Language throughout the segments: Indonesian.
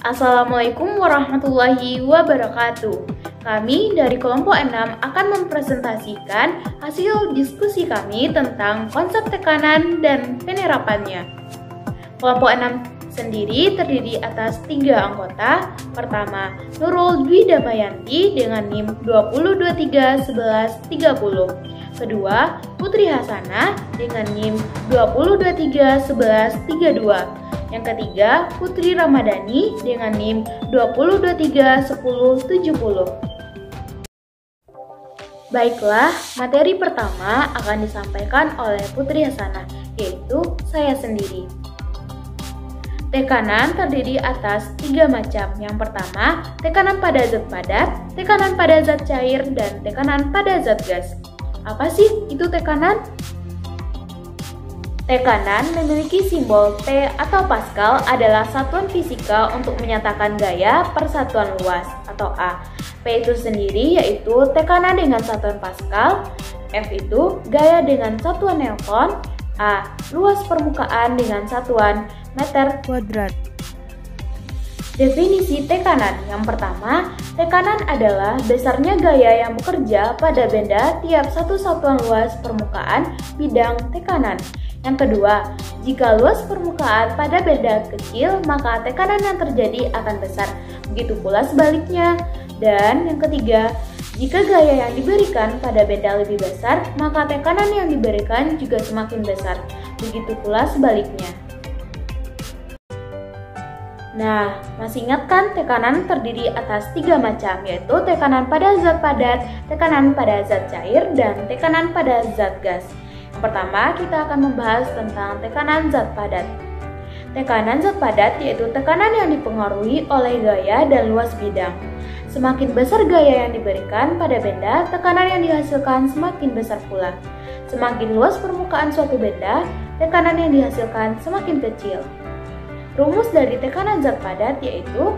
Assalamualaikum warahmatullahi wabarakatuh. Kami dari kelompok 6 akan mempresentasikan hasil diskusi kami tentang konsep tekanan dan penerapannya. Kelompok 6 sendiri terdiri atas 3 anggota. Pertama, Nurul Dwi Damayanti dengan NIM 20231130. Kedua, Putri Hasanah dengan NIM 20231132. Yang ketiga, Putri Ramadhani dengan NIM 20231070. Baiklah, materi pertama akan disampaikan oleh Putri Hasanah, yaitu saya sendiri. Tekanan terdiri atas 3 macam. Yang pertama, tekanan pada zat padat, tekanan pada zat cair, dan tekanan pada zat gas. Apa sih itu tekanan? Tekanan memiliki simbol T atau Pascal adalah satuan fisika untuk menyatakan gaya per satuan luas atau A. P itu sendiri yaitu tekanan dengan satuan Pascal, F itu gaya dengan satuan Newton, A luas permukaan dengan satuan meter kuadrat. Definisi tekanan yang pertama, tekanan adalah besarnya gaya yang bekerja pada benda tiap satu satuan luas permukaan bidang tekanan. Yang kedua, jika luas permukaan pada benda kecil, maka tekanan yang terjadi akan besar. Begitu pula sebaliknya. Dan yang ketiga, jika gaya yang diberikan pada benda lebih besar, maka tekanan yang diberikan juga semakin besar. Begitu pula sebaliknya. Nah, masih ingat kan tekanan terdiri atas 3 macam, yaitu tekanan pada zat padat, tekanan pada zat cair, dan tekanan pada zat gas. Yang pertama, kita akan membahas tentang tekanan zat padat. Tekanan zat padat yaitu tekanan yang dipengaruhi oleh gaya dan luas bidang. Semakin besar gaya yang diberikan pada benda, tekanan yang dihasilkan semakin besar pula. Semakin luas permukaan suatu benda, tekanan yang dihasilkan semakin kecil. Rumus dari tekanan zat padat yaitu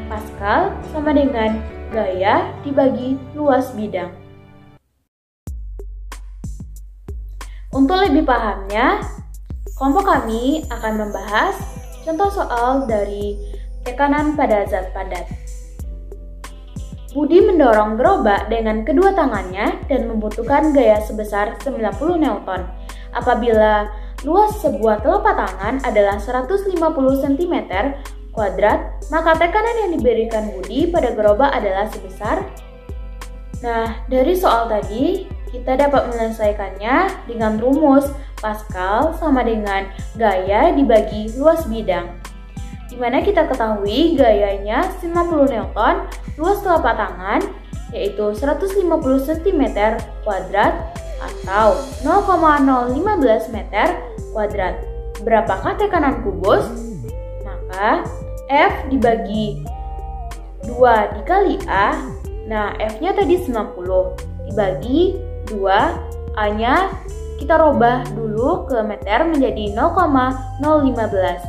Pascal sama dengan gaya dibagi luas bidang. Untuk lebih pahamnya, kelompok kami akan membahas contoh soal dari tekanan pada zat padat. Budi mendorong gerobak dengan kedua tangannya dan membutuhkan gaya sebesar 90 Newton. Apabila luas sebuah telapak tangan adalah 150 cm kuadrat, maka tekanan yang diberikan Budi pada gerobak adalah sebesar. Nah, dari soal tadi, kita dapat menyelesaikannya dengan rumus Pascal sama dengan gaya dibagi luas bidang. Di mana kita ketahui gayanya 90 Newton, luas telapak tangan yaitu 150 cm kuadrat atau 0,015 meter kuadrat. Berapakah tekanan kubus? Maka F dibagi 2 dikali A. Nah, F-nya tadi 90 dibagi 2, A-nya kita robah dulu ke meter menjadi 0,015.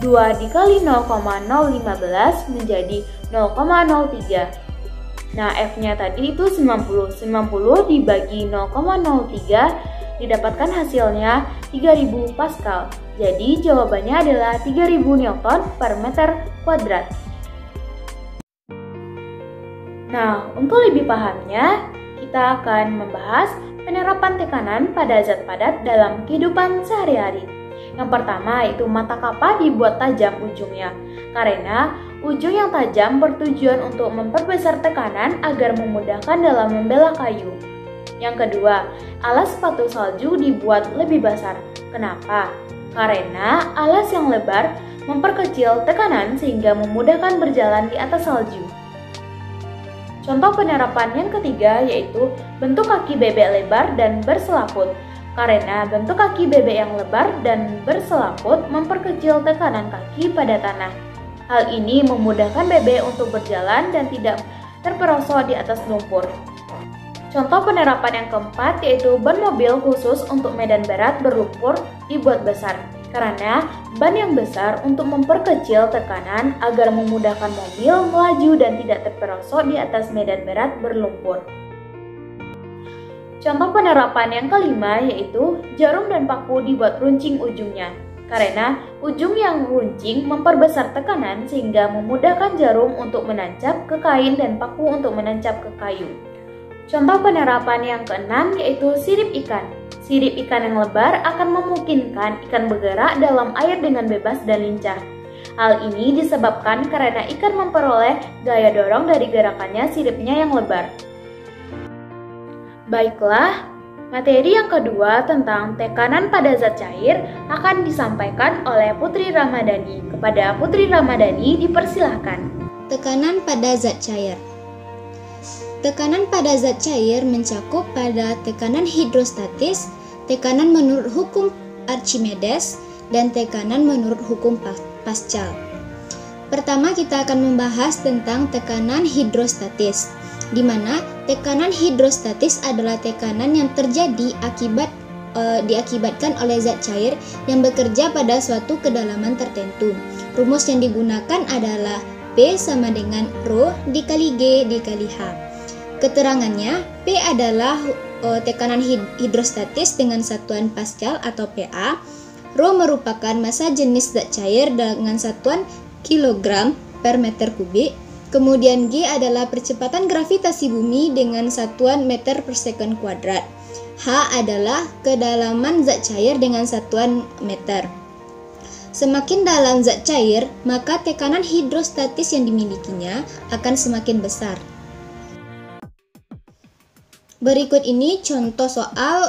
2 dikali 0,015 menjadi 0,03. Nah, F-nya tadi itu 90. 90 dibagi 0,03 didapatkan hasilnya 3000 Pascal. Jadi jawabannya adalah 3000 Newton per meter kuadrat. Nah, untuk lebih pahamnya, kita akan membahas penerapan tekanan pada zat padat dalam kehidupan sehari-hari. Yang pertama yaitu mata kapak dibuat tajam ujungnya, karena ujung yang tajam bertujuan untuk memperbesar tekanan agar memudahkan dalam membelah kayu. Yang kedua, alas sepatu salju dibuat lebih besar. Kenapa? Karena alas yang lebar memperkecil tekanan sehingga memudahkan berjalan di atas salju. Contoh penerapan yang ketiga yaitu bentuk kaki bebek lebar dan berselaput. Karena bentuk kaki bebek yang lebar dan berselaput memperkecil tekanan kaki pada tanah. Hal ini memudahkan bebek untuk berjalan dan tidak terperosok di atas lumpur. Contoh penerapan yang keempat yaitu ban mobil khusus untuk medan berat berlumpur dibuat besar. Karena ban yang besar untuk memperkecil tekanan agar memudahkan mobil melaju dan tidak terperosok di atas medan berat berlumpur. Contoh penerapan yang kelima yaitu jarum dan paku dibuat runcing ujungnya. karena ujung yang runcing memperbesar tekanan sehingga memudahkan jarum untuk menancap ke kain dan paku untuk menancap ke kayu. Contoh penerapan yang keenam yaitu sirip ikan. Sirip ikan yang lebar akan memungkinkan ikan bergerak dalam air dengan bebas dan lincah. Hal ini disebabkan karena ikan memperoleh gaya dorong dari gerakannya siripnya yang lebar. Baiklah, materi yang kedua tentang tekanan pada zat cair akan disampaikan oleh Putri Ramadhani. Kepada Putri Ramadhani dipersilahkan. Tekanan pada zat cair. Tekanan pada zat cair mencakup pada tekanan hidrostatis, tekanan menurut hukum Archimedes, dan tekanan menurut hukum Pascal. Pertama kita akan membahas tentang tekanan hidrostatis, di mana tekanan hidrostatis adalah tekanan yang terjadi diakibatkan oleh zat cair yang bekerja pada suatu kedalaman tertentu. Rumus yang digunakan adalah P sama dengan Rho dikali G dikali H. Keterangannya, P adalah tekanan hidrostatis dengan satuan Pascal atau PA. Rho merupakan massa jenis zat cair dengan satuan kilogram per meter kubik. Kemudian G adalah percepatan gravitasi bumi dengan satuan meter per second kuadrat. H adalah kedalaman zat cair dengan satuan meter. Semakin dalam zat cair, maka tekanan hidrostatis yang dimilikinya akan semakin besar. Berikut ini contoh soal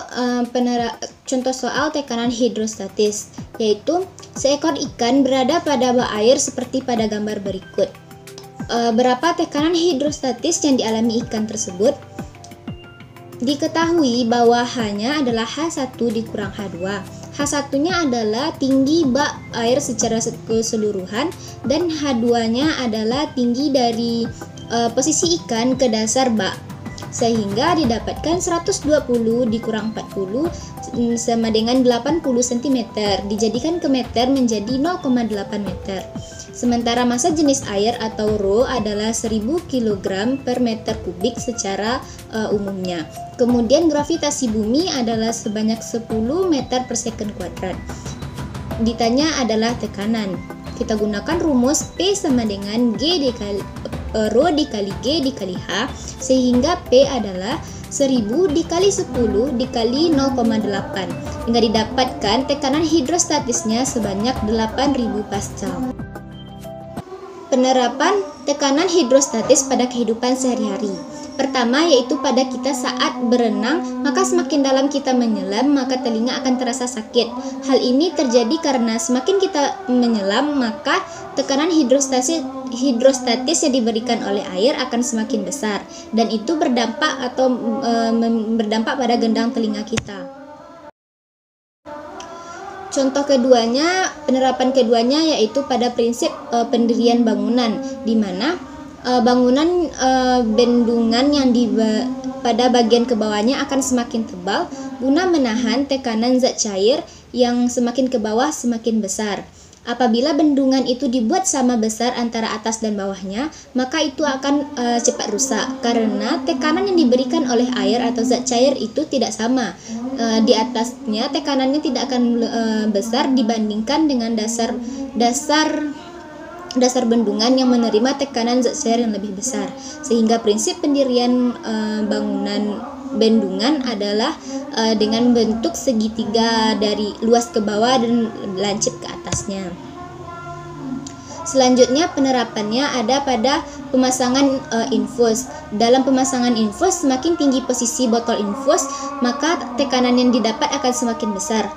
tekanan hidrostatis, yaitu seekor ikan berada pada bak air seperti pada gambar berikut. Berapa tekanan hidrostatis yang dialami ikan tersebut? Diketahui bahwa H-nya adalah H1 dikurang H2. H1-nya adalah tinggi bak air secara keseluruhan dan H2-nya adalah tinggi dari posisi ikan ke dasar bak. Sehingga didapatkan 120 dikurang 40 sama dengan 80 cm, dijadikan ke meter menjadi 0,8 meter. Sementara massa jenis air atau Rho adalah 1000 kg per meter kubik secara umumnya. Kemudian gravitasi bumi adalah sebanyak 10 meter per second kuadrat. Ditanya adalah tekanan. Kita gunakan rumus P sama dengan Rho dikali G dikali H, sehingga P adalah 1000 dikali 10 dikali 0,8 hingga didapatkan tekanan hidrostatisnya sebanyak 8000 Pascal. Penerapan tekanan hidrostatis pada kehidupan sehari-hari. Pertama yaitu pada kita saat berenang, maka semakin dalam kita menyelam, maka telinga akan terasa sakit. Hal ini terjadi karena semakin kita menyelam, maka tekanan hidrostatis yang diberikan oleh air akan semakin besar, dan itu berdampak pada gendang telinga kita. Contoh keduanya, penerapan keduanya yaitu pada prinsip pendirian bangunan, di mana bangunan bendungan yang pada bagian ke bawahnya akan semakin tebal guna menahan tekanan zat cair yang semakin ke bawah semakin besar. Apabila bendungan itu dibuat sama besar antara atas dan bawahnya, maka itu akan cepat rusak karena tekanan yang diberikan oleh air atau zat cair itu tidak sama. Di atasnya tekanannya tidak akan besar dibandingkan dengan dasar bendungan yang menerima tekanan zat cair yang lebih besar, sehingga prinsip pendirian bangunan bendungan adalah dengan bentuk segitiga dari luas ke bawah dan lancip ke atasnya. Selanjutnya penerapannya ada pada pemasangan infus. Dalam pemasangan infus, semakin tinggi posisi botol infus, maka tekanan yang didapat akan semakin besar.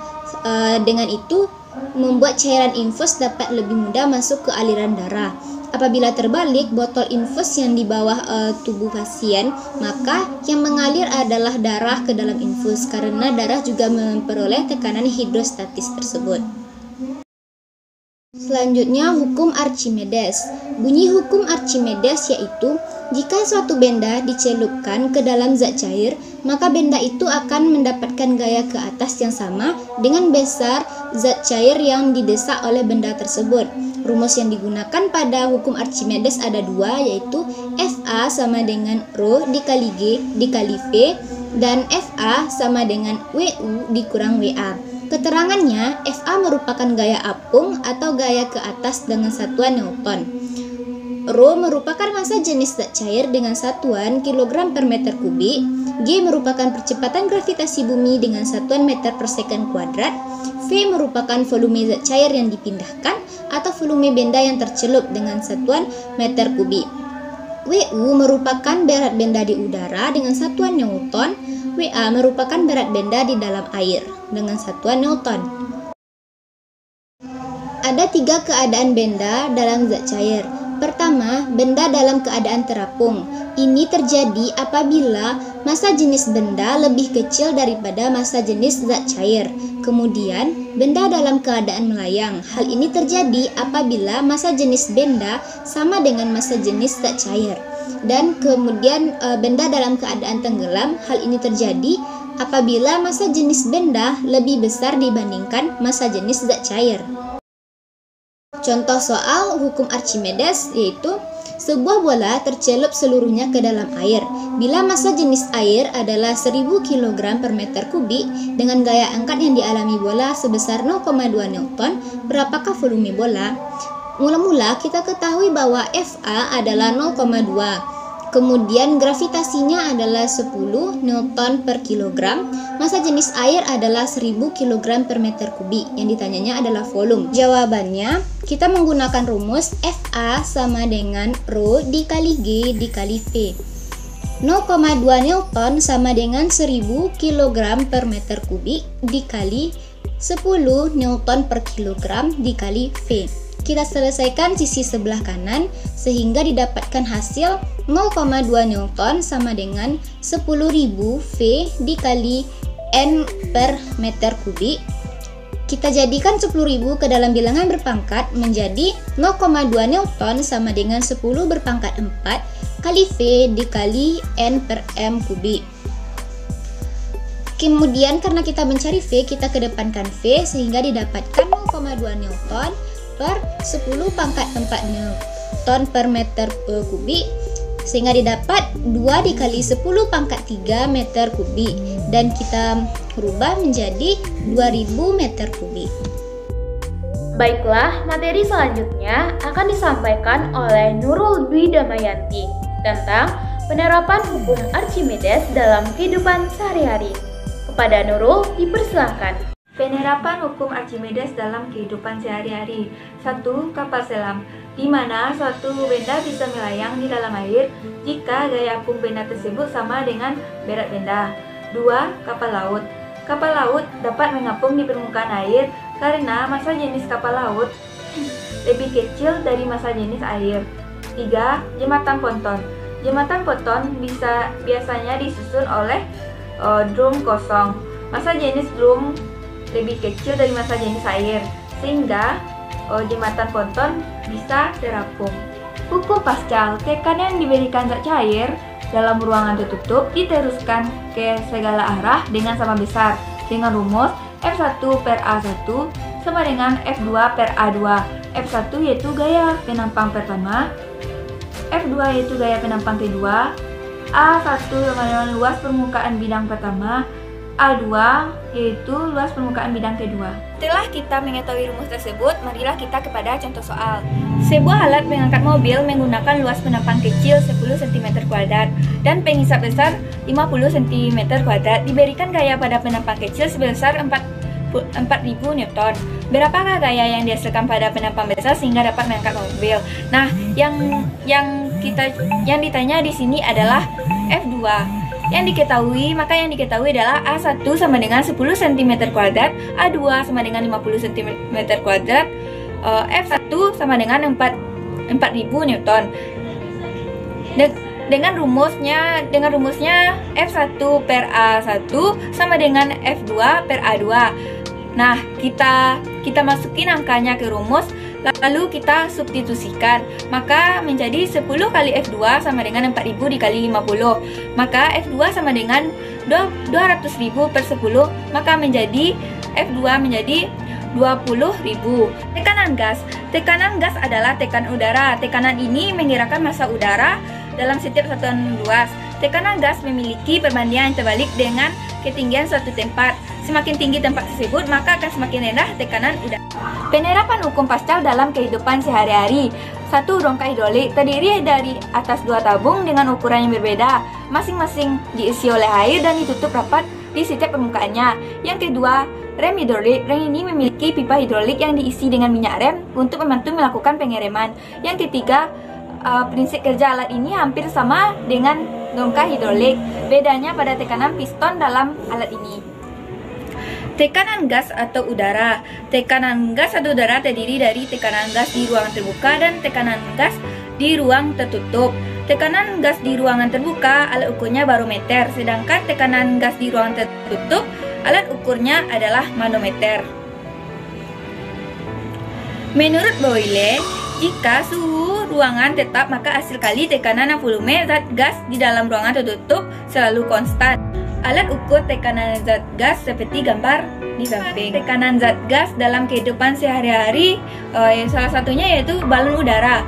Dengan itu membuat cairan infus dapat lebih mudah masuk ke aliran darah. Apabila terbalik, botol infus yang di bawah tubuh pasien, maka yang mengalir adalah darah ke dalam infus karena darah juga memperoleh tekanan hidrostatis tersebut. Selanjutnya, hukum Archimedes. Bunyi hukum Archimedes yaitu jika suatu benda dicelupkan ke dalam zat cair, maka benda itu akan mendapatkan gaya ke atas yang sama dengan besar zat cair yang didesak oleh benda tersebut. Rumus yang digunakan pada hukum Archimedes ada dua, yaitu Fa sama dengan Rho dikali G dikali V, dan Fa sama dengan Wu dikurang Wa. Keterangannya, Fa merupakan gaya apung atau gaya ke atas dengan satuan Newton. Rho merupakan massa jenis zat cair dengan satuan kilogram per meter kubik. G merupakan percepatan gravitasi bumi dengan satuan meter per second kuadrat. V merupakan volume zat cair yang dipindahkan atau volume benda yang tercelup dengan satuan meter kubik. Wu merupakan berat benda di udara dengan satuan Newton. Wa merupakan berat benda di dalam air dengan satuan Newton. Ada 3 keadaan benda dalam zat cair. Pertama, benda dalam keadaan terapung. Ini terjadi apabila massa jenis benda lebih kecil daripada massa jenis zat cair. Kemudian, benda dalam keadaan melayang. Hal ini terjadi apabila massa jenis benda sama dengan massa jenis zat cair. Dan kemudian benda dalam keadaan tenggelam. Hal ini terjadi apabila massa jenis benda lebih besar dibandingkan massa jenis zat cair. Contoh soal hukum Archimedes yaitu sebuah bola tercelup seluruhnya ke dalam air. Bila massa jenis air adalah 1000 kg per meter kubik dengan gaya angkat yang dialami bola sebesar 0,2 Newton, berapakah volume bola? Mula-mula kita ketahui bahwa Fa adalah 0,2. Kemudian gravitasinya adalah 10 Newton per kilogram. Massa jenis air adalah 1000 kg per meter kubik. Yang ditanyanya adalah volume. Jawabannya, kita menggunakan rumus Fa sama dengan Rho dikali G dikali V. 0,2 Newton sama dengan 1000 kg per meter kubik dikali 10 Newton per kilogram dikali V. Kita selesaikan sisi sebelah kanan sehingga didapatkan hasil 0,2 Newton sama dengan 10.000 V dikali N per meter kubik. Kita jadikan 10.000 ke dalam bilangan berpangkat menjadi 0,2 Newton sama dengan 10 berpangkat 4 kali V dikali N per M kubik. Kemudian karena kita mencari V, kita kedepankan V sehingga didapatkan 0,2 Newton per 10 pangkat 4 Newton per meter kubik sehingga didapat 2 dikali 10 pangkat 3 meter kubik dan kita rubah menjadi 2000 meter kubik. Baiklah, materi selanjutnya akan disampaikan oleh Nurul Dwi Damayanti tentang penerapan hukum Archimedes dalam kehidupan sehari-hari. Kepada Nurul, dipersilahkan. Penerapan hukum Archimedes dalam kehidupan sehari-hari. 1. Kapal selam, di mana suatu benda bisa melayang di dalam air jika gaya apung benda tersebut sama dengan berat benda. 2. Kapal laut. Kapal laut dapat mengapung di permukaan air karena massa jenis kapal laut lebih kecil dari massa jenis air. 3. Jembatan ponton. Jembatan ponton biasanya disusun oleh drum kosong. Massa jenis drum lebih kecil dari massa jenis air, sehingga jembatan ponton bisa terapung. Hukum Pascal, tekanan yang diberikan zat cair dalam ruangan tertutup diteruskan ke segala arah dengan sama besar dengan rumus F1 per A1 sama dengan F2 per A2. F1 yaitu gaya penampang pertama, F2 yaitu gaya penampang kedua, A1 sama dengan luas permukaan bidang pertama, A2 yaitu luas permukaan bidang kedua. Setelah kita mengetahui rumus tersebut, marilah kita kepada contoh soal. Sebuah alat pengangkat mobil menggunakan luas penampang kecil 10 cm2 dan penghisap besar 50 cm2 diberikan gaya pada penampang kecil sebesar 4.000 Newton. Berapakah gaya yang dihasilkan pada penampang besar sehingga dapat mengangkat mobil? Nah, yang ditanya di sini adalah F2. Yang diketahui adalah A1 sama dengan 10 cm2, A2 sama dengan 50 cm2, F1 sama dengan 4.000 Newton. Dengan rumusnya F1 per A1 sama dengan F2 per A2. Nah, kita masukin angkanya ke rumus, lalu kita substitusikan, maka menjadi 10 kali F2 sama dengan 4000 dikali 50, maka F2 sama dengan 200.000 per 10, maka menjadi F2 menjadi 20.000. Tekanan gas adalah tekanan udara. Tekanan ini menggerakkan massa udara dalam setiap satuan luas. tekanan gas memiliki perbandingan yang terbalik dengan ketinggian suatu tempat. Semakin tinggi tempat tersebut, maka akan semakin rendah tekanan udara. Penerapan hukum Pascal dalam kehidupan sehari-hari. 1. Rongga hidrolik terdiri dari atas 2 tabung dengan ukuran yang berbeda, masing-masing diisi oleh air dan ditutup rapat di setiap permukaannya. Yang kedua, rem hidrolik. Rem ini memiliki pipa hidrolik yang diisi dengan minyak rem untuk membantu melakukan pengereman. Yang ketiga, prinsip kerja alat ini hampir sama dengan rongga hidrolik. Bedanya pada tekanan piston dalam alat ini. Tekanan gas atau udara. Tekanan gas atau udara terdiri dari tekanan gas di ruangan terbuka dan tekanan gas di ruang tertutup. Tekanan gas di ruangan terbuka alat ukurnya barometer, sedangkan tekanan gas di ruangan tertutup alat ukurnya adalah manometer. Menurut Boyle, jika suhu ruangan tetap, maka hasil kali tekanan dan volume zat gas di dalam ruangan tertutup selalu konstan. Alat ukur tekanan zat gas seperti gambar di samping. Tekanan zat gas dalam kehidupan sehari-hari, salah satunya yaitu balon udara.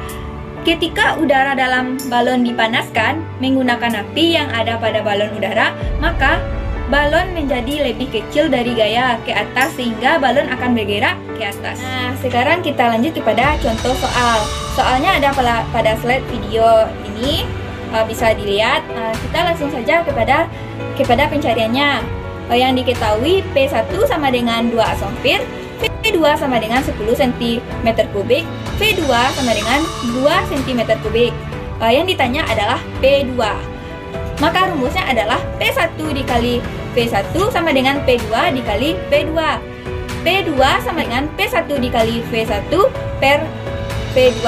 Ketika udara dalam balon dipanaskan menggunakan api yang ada pada balon udara, maka balon menjadi lebih kecil dari gaya ke atas sehingga balon akan bergerak ke atas. Nah, sekarang kita lanjut kepada contoh soal. Soalnya ada pada slide video ini, bisa dilihat. Kita langsung saja kepada pencariannya. Yang diketahui P1 sama dengan 2 atmosfer, P2 sama dengan 10 cm3, P2 sama dengan 2 cm3. Yang ditanya adalah P2. Maka rumusnya adalah P1 dikali P1 sama dengan P2 dikali P2. P2 sama dengan P1 dikali V1 per P2.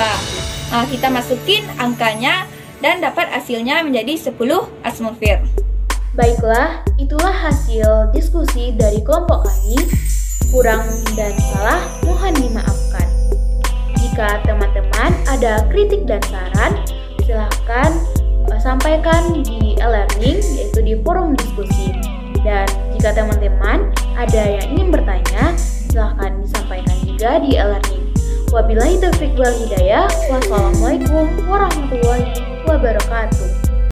Kita masukin angkanya dan dapat hasilnya menjadi 10 atmosfer. Baiklah, itulah hasil diskusi dari kelompok kami. Kurang dan salah mohon dimaafkan. Jika teman-teman ada kritik dan saran, silahkan sampaikan di e-learning, yaitu di forum diskusi. Dan jika teman-teman ada yang ingin bertanya, silahkan disampaikan juga di e-learning. Wabillahi taufiq wal hidayah. Wassalamualaikum warahmatullahi wabarakatuh.